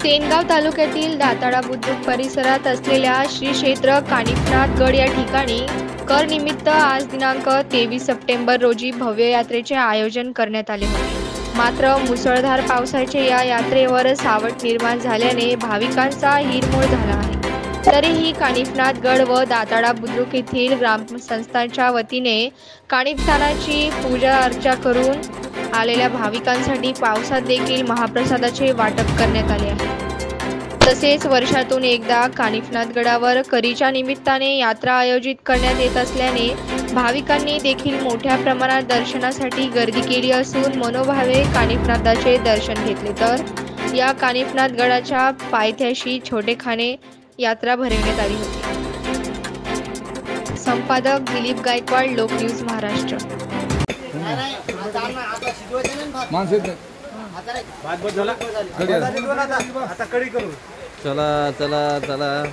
सेनगाव तालुक्यातील दाताळा बुद्रुक परिसरात असलेल्या श्री क्षेत्र कानिफनाथ गड या ठिकाणी कर निमित्त आज दिनांक 23 सप्टेंबर रोजी भव्य यात्रेचे आयोजन करण्यात आले होते। मात्र मुसळधार पावसाचे या यात्रेवर सावट निर्माण झाल्याने भाविकांचा हिरमोड झाला आहे। तरीही कानिफनाथ गड व दाताळा बुद्रुक येथील ग्रामस्थांच्या वतीने कानिफनाथाची पूजा अर्चा करून आलेल्या भाविकांसाठी पावसात देखील महाप्रसादाचे वाटप करण्यात आले आहे। तसेच वर्षातून एकदा कानिफनाथ गडावर करीच्या निमित्ताने यात्रा आयोजित करण्यात येत असल्याने भाविकांनी देखील मोठ्या प्रमाणात दर्शनासाठी गर्दी केली असून मनोभावे कानिफनाथाचे दर्शन घेतले। तर या कानिफनाथ गडाच्या पायथ्याशी छोटेखाने यात्रा भरवण्यात आली होती। संपादक दिलीप गायकवाड, लोक न्यूज महाराष्ट्र। चला चला चला